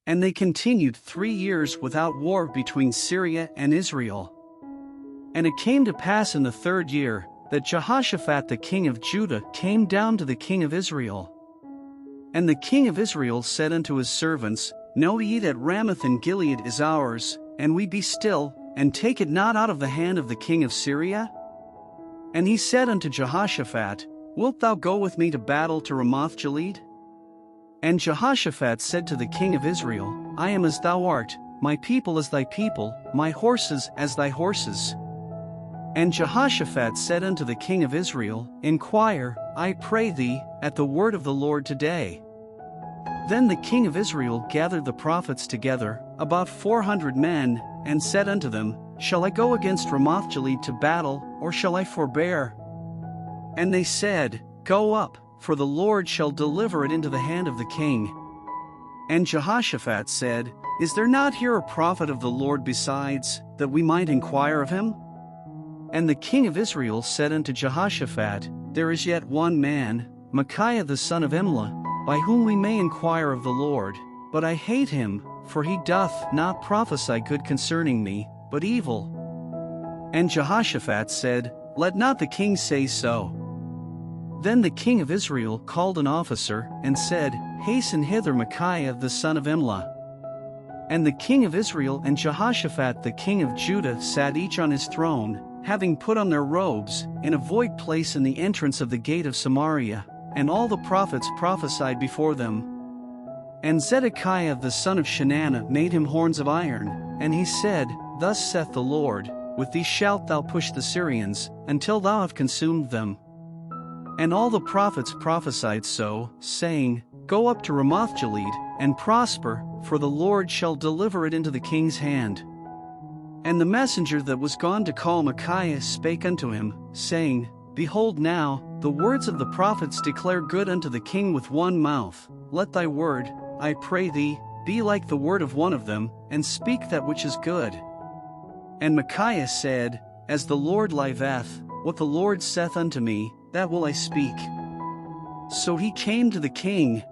And they continued 3 years without war between Syria and Israel. And it came to pass in the 3rd year, that Jehoshaphat the king of Judah came down to the king of Israel. And the king of Israel said unto his servants, Know ye that Ramoth in Gilead is ours, and we be still, and take it not out of the hand of the king of Syria? And he said unto Jehoshaphat, Wilt thou go with me to battle to Ramoth-Gilead? And Jehoshaphat said to the king of Israel, I am as thou art, my people as thy people, my horses as thy horses. And Jehoshaphat said unto the king of Israel, Inquire, I pray thee, at the word of the Lord today. Then the king of Israel gathered the prophets together, about 400 men, and said unto them, Shall I go against Ramoth-Gilead to battle, or shall I forbear? And they said, Go up, for the Lord shall deliver it into the hand of the king. And Jehoshaphat said, Is there not here a prophet of the Lord besides, that we might inquire of him? And the king of Israel said unto Jehoshaphat, There is yet one man, Micaiah the son of Imlah, by whom we may inquire of the Lord, but I hate him, for he doth not prophesy good concerning me, but evil. And Jehoshaphat said, Let not the king say so. Then the king of Israel called an officer, and said, Hasten hither Micaiah the son of Imlah. And the king of Israel and Jehoshaphat the king of Judah sat each on his throne, having put on their robes, in a void place in the entrance of the gate of Samaria, and all the prophets prophesied before them. And Zedekiah the son of Chenaanah made him horns of iron, and he said, Thus saith the Lord, With these shalt thou push the Syrians, until thou have consumed them. And all the prophets prophesied so, saying, Go up to Ramoth-Gilead, and prosper, for the Lord shall deliver it into the king's hand. And the messenger that was gone to call Micaiah spake unto him, saying, Behold now, the words of the prophets declare good unto the king with one mouth. Let thy word, I pray thee, be like the word of one of them, and speak that which is good. And Micaiah said, As the Lord liveth, what the Lord saith unto me, that will I speak. So he came to the king.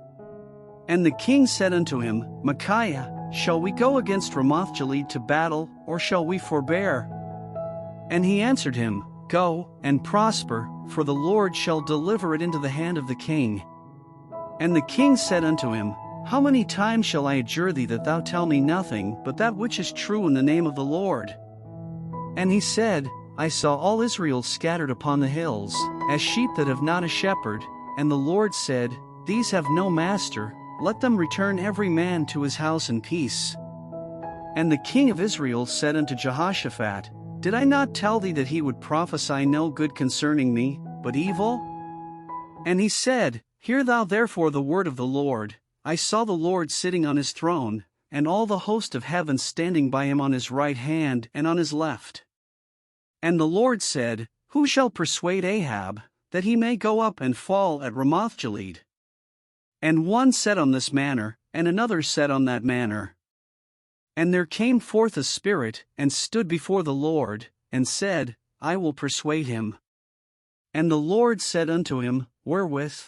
And the king said unto him, Micaiah, shall we go against Ramoth-Gilead to battle, or shall we forbear? And he answered him, Go, and prosper, for the Lord shall deliver it into the hand of the king. And the king said unto him, How many times shall I adjure thee that thou tell me nothing but that which is true in the name of the Lord? And he said, I saw all Israel scattered upon the hills, as sheep that have not a shepherd, and the Lord said, These have no master, let them return every man to his house in peace. And the king of Israel said unto Jehoshaphat, Did I not tell thee that he would prophesy no good concerning me, but evil? And he said, Hear thou therefore the word of the Lord. I saw the Lord sitting on his throne, and all the host of heaven standing by him on his right hand and on his left. And the Lord said, Who shall persuade Ahab, that he may go up and fall at Ramoth-Gilead? And one said on this manner, and another said on that manner. And there came forth a spirit, and stood before the Lord, and said, I will persuade him. And the Lord said unto him, Wherewith?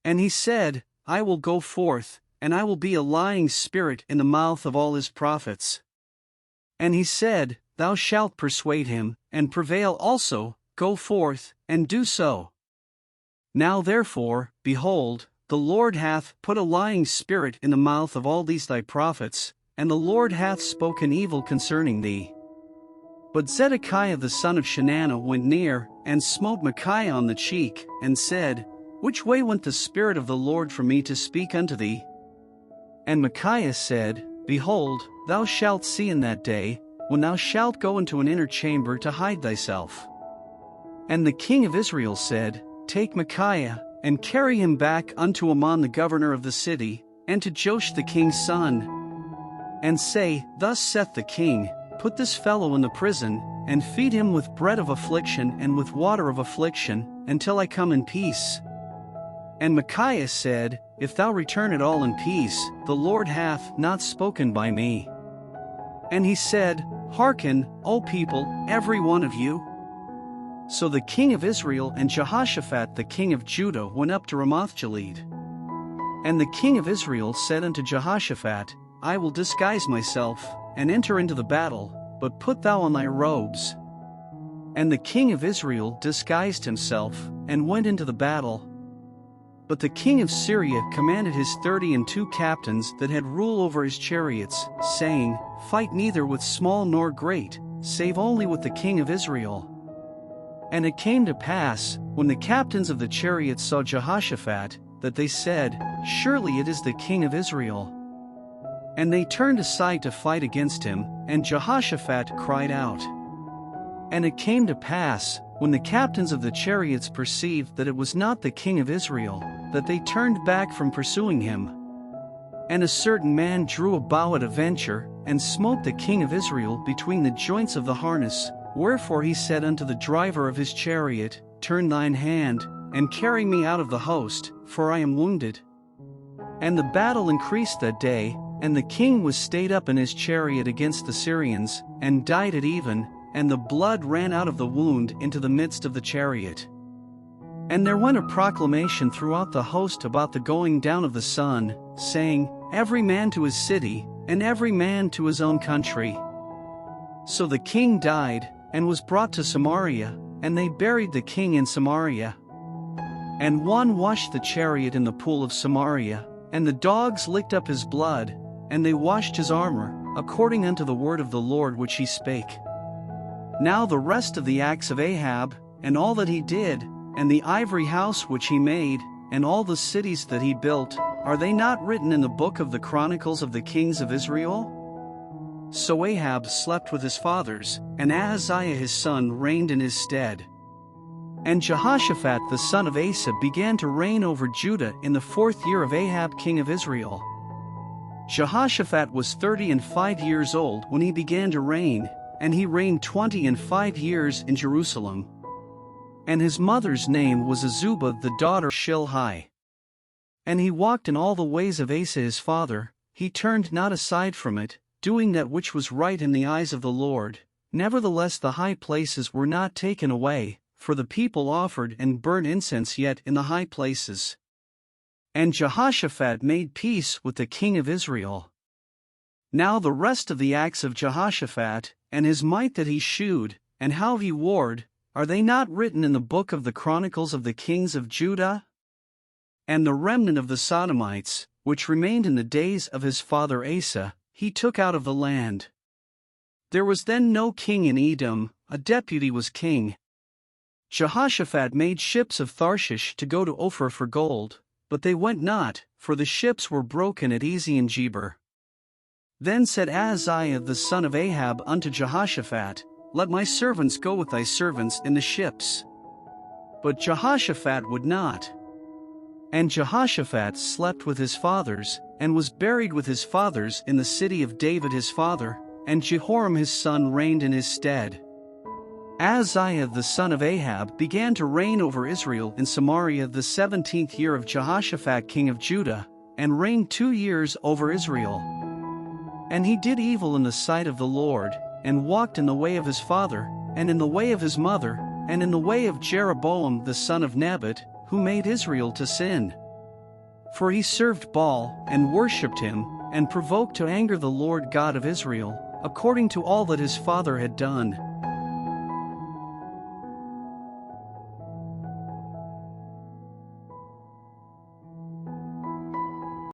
And he said, I will go forth, and I will be a lying spirit in the mouth of all his prophets. And he said, Thou shalt persuade him, and prevail also, go forth, and do so. Now therefore, behold, the Lord hath put a lying spirit in the mouth of all these thy prophets, and the Lord hath spoken evil concerning thee. But Zedekiah the son of Chenaanah went near, and smote Micaiah on the cheek, and said, Which way went the Spirit of the Lord from me to speak unto thee? And Micaiah said, Behold, thou shalt see in that day, when thou shalt go into an inner chamber to hide thyself. And the king of Israel said, Take Micaiah, and carry him back unto Amon the governor of the city, and to Joash the king's son. And say, Thus saith the king, Put this fellow in the prison, and feed him with bread of affliction and with water of affliction, until I come in peace. And Micaiah said, If thou return at all in peace, the Lord hath not spoken by me. And he said, Hearken, O people, every one of you. So the king of Israel and Jehoshaphat the king of Judah went up to Ramoth-Gilead. And the king of Israel said unto Jehoshaphat, I will disguise myself, and enter into the battle, but put thou on thy robes. And the king of Israel disguised himself, and went into the battle. But the king of Syria commanded his 32 captains that had rule over his chariots, saying, Fight neither with small nor great, save only with the king of Israel. And it came to pass, when the captains of the chariots saw Jehoshaphat, that they said, Surely it is the king of Israel. And they turned aside to fight against him, and Jehoshaphat cried out. And it came to pass, when the captains of the chariots perceived that it was not the king of Israel, that they turned back from pursuing him. And a certain man drew a bow at a venture, and smote the king of Israel between the joints of the harness, wherefore he said unto the driver of his chariot, Turn thine hand, and carry me out of the host, for I am wounded. And the battle increased that day, and the king was stayed up in his chariot against the Syrians, and died at even, and the blood ran out of the wound into the midst of the chariot. And there went a proclamation throughout the host about the going down of the sun, saying, Every man to his city, and every man to his own country. So the king died, and was brought to Samaria, and they buried the king in Samaria. And one washed the chariot in the pool of Samaria, and the dogs licked up his blood, and they washed his armor, according unto the word of the Lord which he spake. Now the rest of the acts of Ahab, and all that he did, and the ivory house which he made, and all the cities that he built, are they not written in the book of the Chronicles of the kings of Israel? So Ahab slept with his fathers, and Ahaziah his son reigned in his stead. And Jehoshaphat the son of Asa began to reign over Judah in the 4th year of Ahab king of Israel. Jehoshaphat was 35 years old when he began to reign, and he reigned 25 years in Jerusalem. And his mother's name was Azubah the daughter of Shilhi. And he walked in all the ways of Asa his father, he turned not aside from it, doing that which was right in the eyes of the Lord. Nevertheless the high places were not taken away, for the people offered and burnt incense yet in the high places. And Jehoshaphat made peace with the king of Israel. Now the rest of the acts of Jehoshaphat, and his might that he shewed, and how he warred, are they not written in the book of the Chronicles of the kings of Judah? And the remnant of the Sodomites, which remained in the days of his father Asa, he took out of the land. There was then no king in Edom, a deputy was king. Jehoshaphat made ships of Tharshish to go to Ophir for gold, but they went not, for the ships were broken at Ezion-Geber. Then said Ahaziah the son of Ahab unto Jehoshaphat, Let my servants go with thy servants in the ships. But Jehoshaphat would not. And Jehoshaphat slept with his fathers, and was buried with his fathers in the city of David his father, and Jehoram his son reigned in his stead. Ahaziah the son of Ahab began to reign over Israel in Samaria the 17th year of Jehoshaphat king of Judah, and reigned 2 years over Israel. And he did evil in the sight of the Lord, and walked in the way of his father, and in the way of his mother, and in the way of Jeroboam the son of Nebat, who made Israel to sin. For he served Baal, and worshipped him, and provoked to anger the Lord God of Israel, according to all that his father had done.